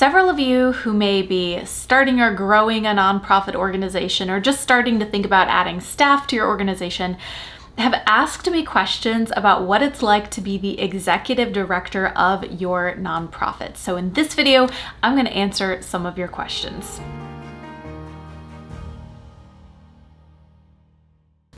Several of you who may be starting or growing a nonprofit organization or just starting to think about adding staff to your organization have asked me questions about what it's like to be the executive director of your nonprofit. So in this video, I'm going to answer some of your questions.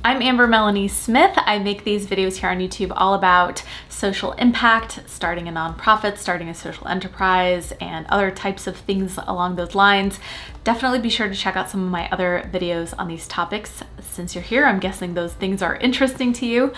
I'm Amber Melanie Smith. I make these videos here on YouTube all about social impact, starting a nonprofit, starting a social enterprise, and other types of things along those lines. Definitely be sure to check out some of my other videos on these topics. Since you're here, I'm guessing those things are interesting to you.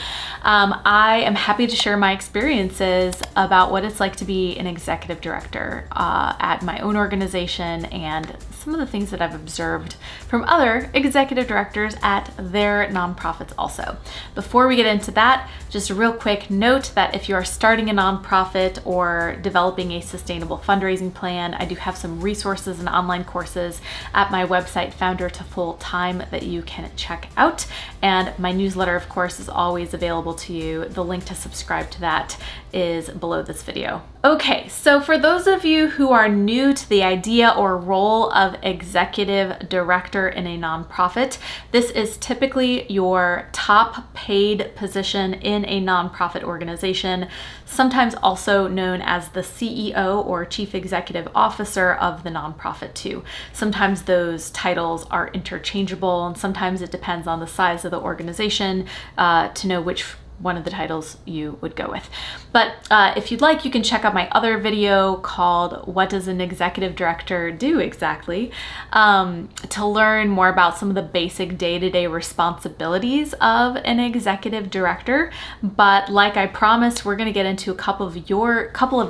I am happy to share my experiences about what it's like to be an executive director at my own organization and some of the things that I've observed from other executive directors at their nonprofits also. Before we get into that, just a real quick note that if you are starting a nonprofit or developing a sustainable fundraising plan, I do have some resources and online courses at my website, Founder to Full Time, that you can check out. And my newsletter, of course, is always available to you. The link to subscribe to that is below this video. Okay, so for those of you who are new to the idea or role of executive director in a nonprofit, this is typically your top paid position in a nonprofit organization, sometimes also known as the CEO or Chief Executive Officer of the nonprofit too. Sometimes those titles are interchangeable, and sometimes it depends on the size of the organization to know which one of the titles you would go with. But if you'd like, you can check out my other video called What Does an Executive Director Do Exactly? To learn more about some of the basic day-to-day responsibilities of an executive director. But like I promised, we're gonna get into a couple of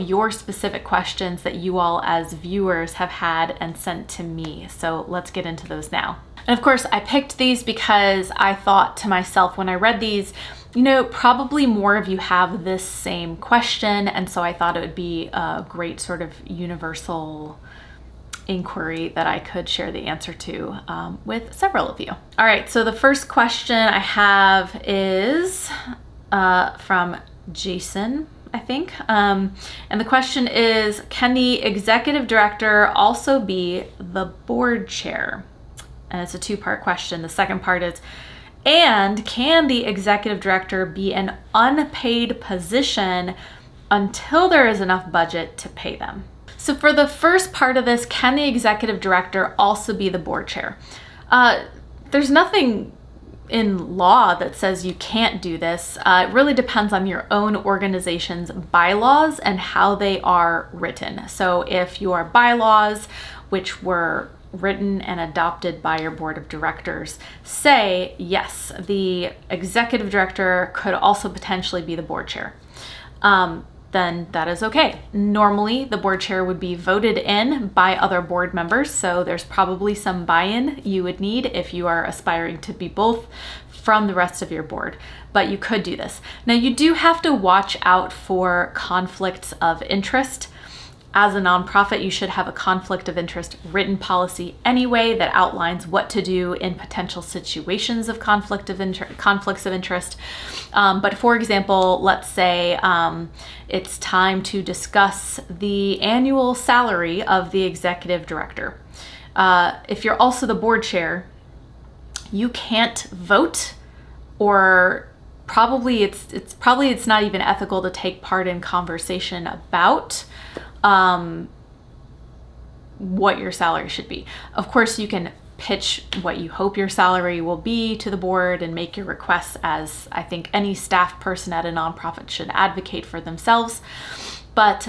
your specific questions that you all as viewers have had and sent to me. So let's get into those now. And of course, I picked these because I thought to myself when I read these, you know, probably more of you have this same question, and so I thought it would be a great sort of universal inquiry that I could share the answer to with several of you. All right, so the first question I have is from Jason, I think. And the question is, can the executive director also be the board chair? And it's a two-part question. The second part is, and can the executive director be an unpaid position until there is enough budget to pay them? So for the first part of this, can the executive director also be the board chair? There's nothing in law that says you can't do this. It really depends on your own organization's bylaws and how they are written. So if your bylaws, which were written and adopted by your board of directors, say, yes, the executive director could also potentially be the board chair, then that is okay. Normally, the board chair would be voted in by other board members, so there's probably some buy-in you would need if you are aspiring to be both from the rest of your board, but you could do this. Now, you do have to watch out for conflicts of interest. As a nonprofit, you should have a conflict of interest written policy anyway that outlines what to do in potential situations of conflicts of interest. But for example, let's say it's time to discuss the annual salary of the executive director. If you're also the board chair, you can't vote, or probably it's not even ethical to take part in conversation about what your salary should be. Of course, you can pitch what you hope your salary will be to the board and make your requests, as I think any staff person at a nonprofit should advocate for themselves. But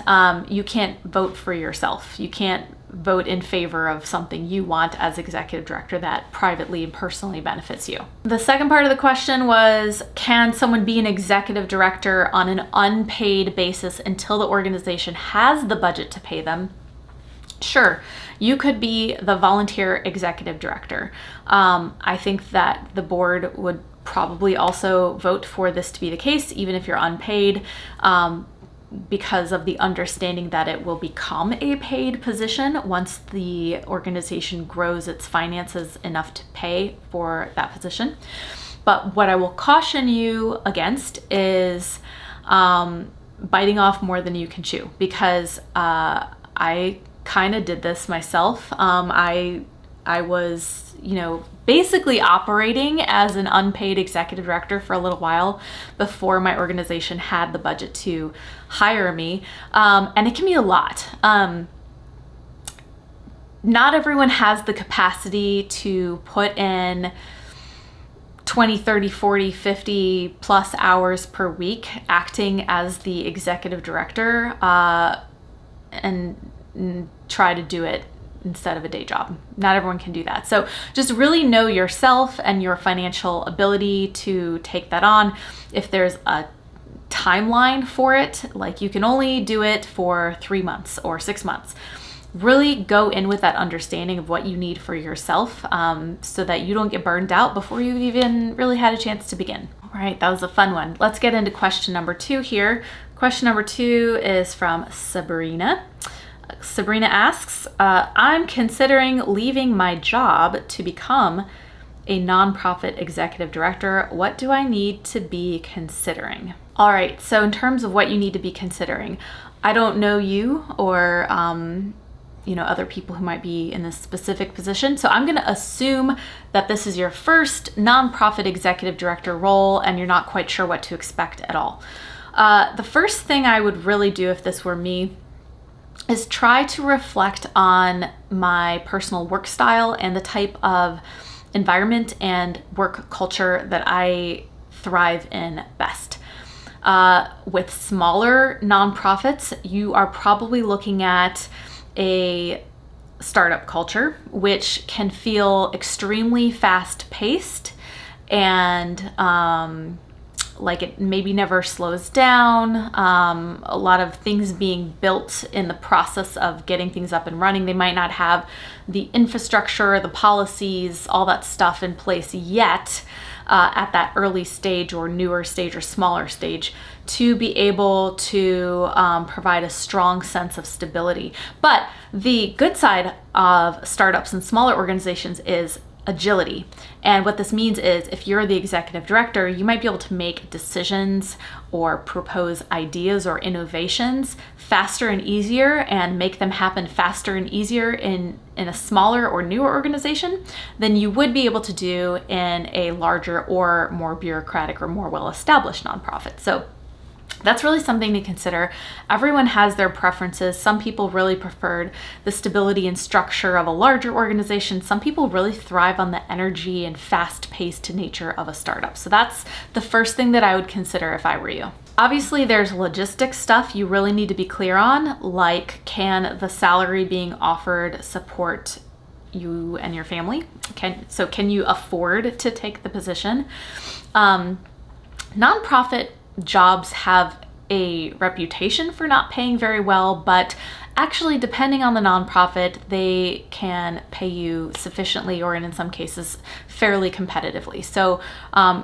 you can't vote for yourself. You can't vote in favor of something you want as executive director that privately and personally benefits you. The second part of the question was, can someone be an executive director on an unpaid basis until the organization has the budget to pay them? Sure, you could be the volunteer executive director. I think that the board would probably also vote for this to be the case, even if you're unpaid, because of the understanding that it will become a paid position once the organization grows its finances enough to pay for that position. But what I will caution you against is biting off more than you can chew, because I kind of did this myself. I was, basically operating as an unpaid executive director for a little while before my organization had the budget to hire me. And it can be a lot. Not everyone has the capacity to put in 20, 30, 40, 50 plus hours per week acting as the executive director and try to do it instead of a day job. Not everyone can do that. So just really know yourself and your financial ability to take that on. If there's a timeline for it, like you can only do it for 3 months or 6 months, really go in with that understanding of what you need for yourself, so that you don't get burned out before you've even really had a chance to begin. All right, that was a fun one. Let's get into question number 2 here. Question number 2 is from Sabrina. Sabrina asks, I'm considering leaving my job to become a nonprofit executive director. What do I need to be considering? All right, so in terms of what you need to be considering, I don't know you or other people who might be in this specific position. So I'm going to assume that this is your first nonprofit executive director role and you're not quite sure what to expect at all. The first thing I would really do if this were me is try to reflect on my personal work style and the type of environment and work culture that I thrive in best. With smaller nonprofits, you are probably looking at a startup culture, which can feel extremely fast-paced and like it maybe never slows down. A lot of things being built in the process of getting things up and running. They might not have the infrastructure, the policies, all that stuff in place yet at that early stage or newer stage or smaller stage to be able to provide a strong sense of stability. But the good side of startups and smaller organizations is agility. And what this means is if you're the executive director, you might be able to make decisions or propose ideas or innovations faster and easier and make them happen faster and easier in a smaller or newer organization than you would be able to do in a larger or more bureaucratic or more well-established nonprofit. So that's really something to consider. Everyone has their preferences. Some people really preferred the stability and structure of a larger organization. Some people really thrive on the energy and fast-paced nature of a startup. So that's the first thing that I would consider if I were you. Obviously, there's logistics stuff you really need to be clear on, like can the salary being offered support you and your family? Can you afford to take the position? Nonprofit jobs have a reputation for not paying very well, but actually, depending on the nonprofit, they can pay you sufficiently or in some cases fairly competitively. So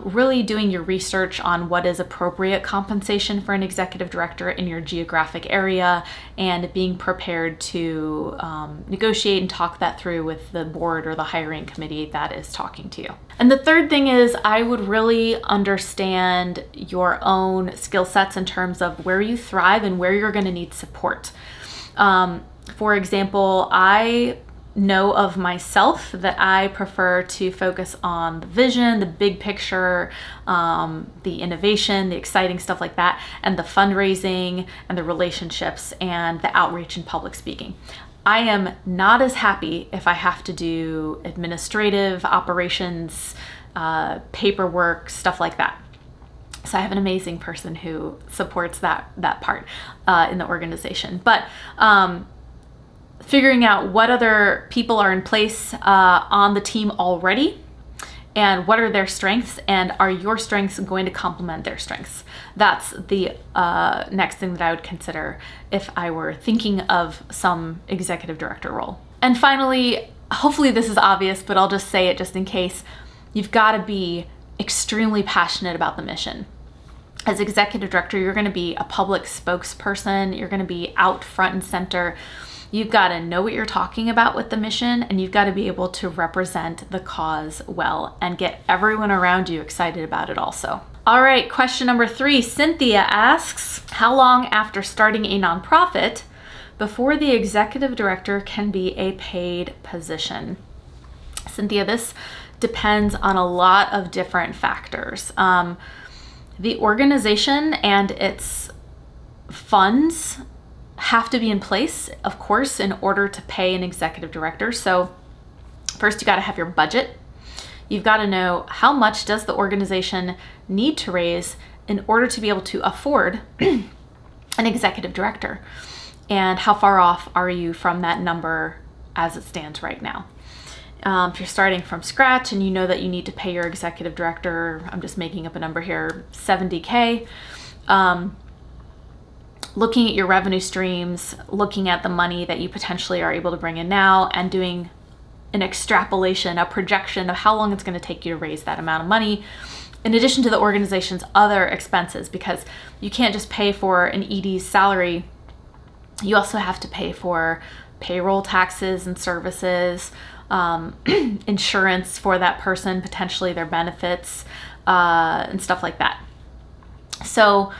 really doing your research on what is appropriate compensation for an executive director in your geographic area and being prepared to negotiate and talk that through with the board or the hiring committee that is talking to you. And the third thing is I would really understand your own skill sets in terms of where you thrive and where you're going to need support. For example, I know of myself that I prefer to focus on the vision, the big picture, the innovation, the exciting stuff like that, and the fundraising and the relationships and the outreach and public speaking. I am not as happy if I have to do administrative operations, paperwork, stuff like that. So I have an amazing person who supports that part in the organization. But figuring out what other people are in place on the team already and what are their strengths and are your strengths going to complement their strengths? That's the next thing that I would consider if I were thinking of some executive director role. And finally, hopefully this is obvious, but I'll just say it just in case, you've got to be extremely passionate about the mission. As executive director, you're going to be a public spokesperson. You're going to be out front and center. You've got to know what you're talking about with the mission, and you've got to be able to represent the cause well and get everyone around you excited about it also. All right, question number 3. Cynthia asks, how long after starting a nonprofit before the executive director can be a paid position. Cynthia, this depends on a lot of different factors. The organization and its funds have to be in place, of course, in order to pay an executive director. So first, you got to have your budget. You've got to know how much does the organization need to raise in order to be able to afford an executive director, and how far off are you from that number as it stands right now. If you're starting from scratch and you know that you need to pay your executive director, I'm just making up a number here, $70K, looking at your revenue streams, looking at the money that you potentially are able to bring in now, and doing an extrapolation, a projection of how long it's going to take you to raise that amount of money, in addition to the organization's other expenses, because you can't just pay for an ED's salary. You also have to pay for payroll taxes and services, insurance for that person, potentially their benefits, and stuff like that. So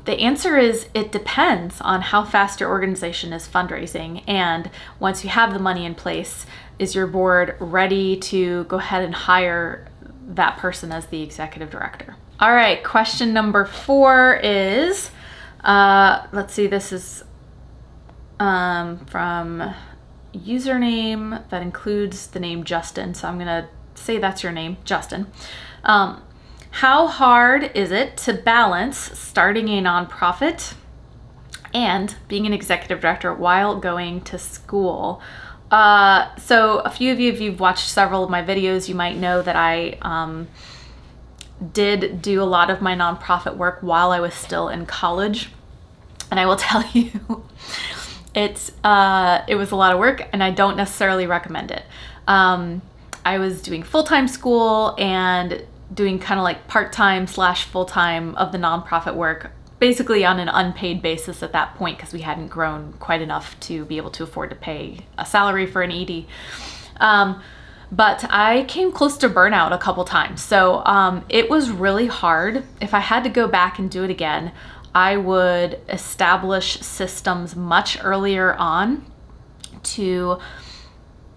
the answer is it depends on how fast your organization is fundraising. And once you have the money in place, is your board ready to go ahead and hire that person as the executive director? All right, question number 4 is, let's see, this is from username that includes the name Justin. So I'm going to say that's your name, Justin. How hard is it to balance starting a nonprofit and being an executive director while going to school? So a few of you, if you've watched several of my videos, you might know that I did do a lot of my nonprofit work while I was still in college. And I will tell you, it was a lot of work, and I don't necessarily recommend it. I was doing full-time school and doing kind of like part-time / full-time of the nonprofit work, basically on an unpaid basis at that point, because we hadn't grown quite enough to be able to afford to pay a salary for an ED. But I came close to burnout a couple times. So it was really hard. If I had to go back and do it again, I would establish systems much earlier on to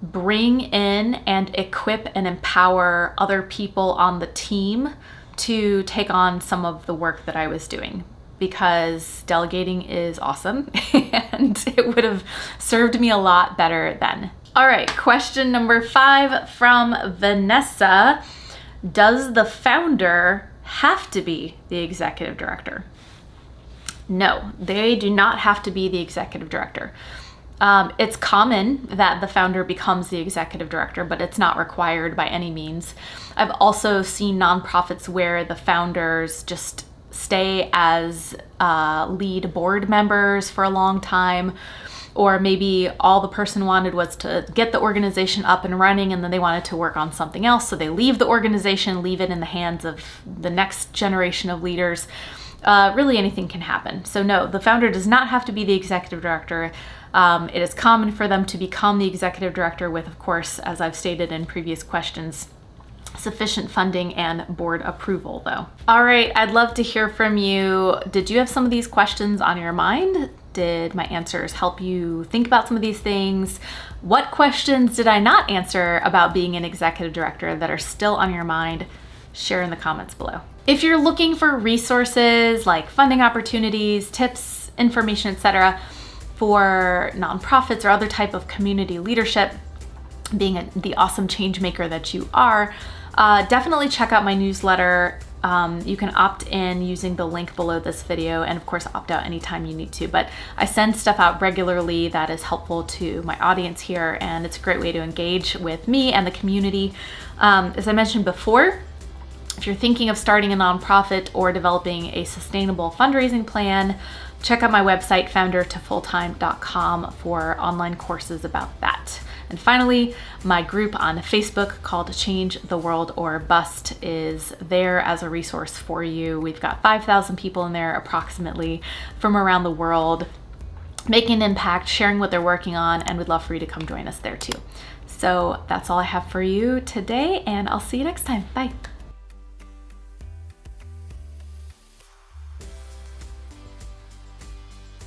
bring in and equip and empower other people on the team to take on some of the work that I was doing, because delegating is awesome and it would have served me a lot better then. All right, question number 5 from Vanessa. Does the founder have to be the executive director? No, they do not have to be the executive director. It's common that the founder becomes the executive director, but it's not required by any means. I've also seen nonprofits where the founders just stay as lead board members for a long time, or maybe all the person wanted was to get the organization up and running, and then they wanted to work on something else, so they leave the organization, leave it in the hands of the next generation of leaders. Really anything can happen. So no, the founder does not have to be the executive director. It is common for them to become the executive director with, of course, as I've stated in previous questions, sufficient funding and board approval though. All right, I'd love to hear from you. Did you have some of these questions on your mind? Did my answers help you think about some of these things? What questions did I not answer about being an executive director that are still on your mind? Share in the comments below. If you're looking for resources like funding opportunities, tips, information, etc., for nonprofits or other type of community leadership, being the awesome change maker that you are, definitely check out my newsletter. You can opt in using the link below this video, and of course opt out anytime you need to, but I send stuff out regularly that is helpful to my audience here, and it's a great way to engage with me and the community. As I mentioned before, if you're thinking of starting a nonprofit or developing a sustainable fundraising plan, check out my website, foundertofulltime.com, for online courses about that. And finally, my group on Facebook called Change the World or Bust is there as a resource for you. We've got 5,000 people in there approximately from around the world, making an impact, sharing what they're working on, and we'd love for you to come join us there too. So that's all I have for you today, and I'll see you next time. Bye.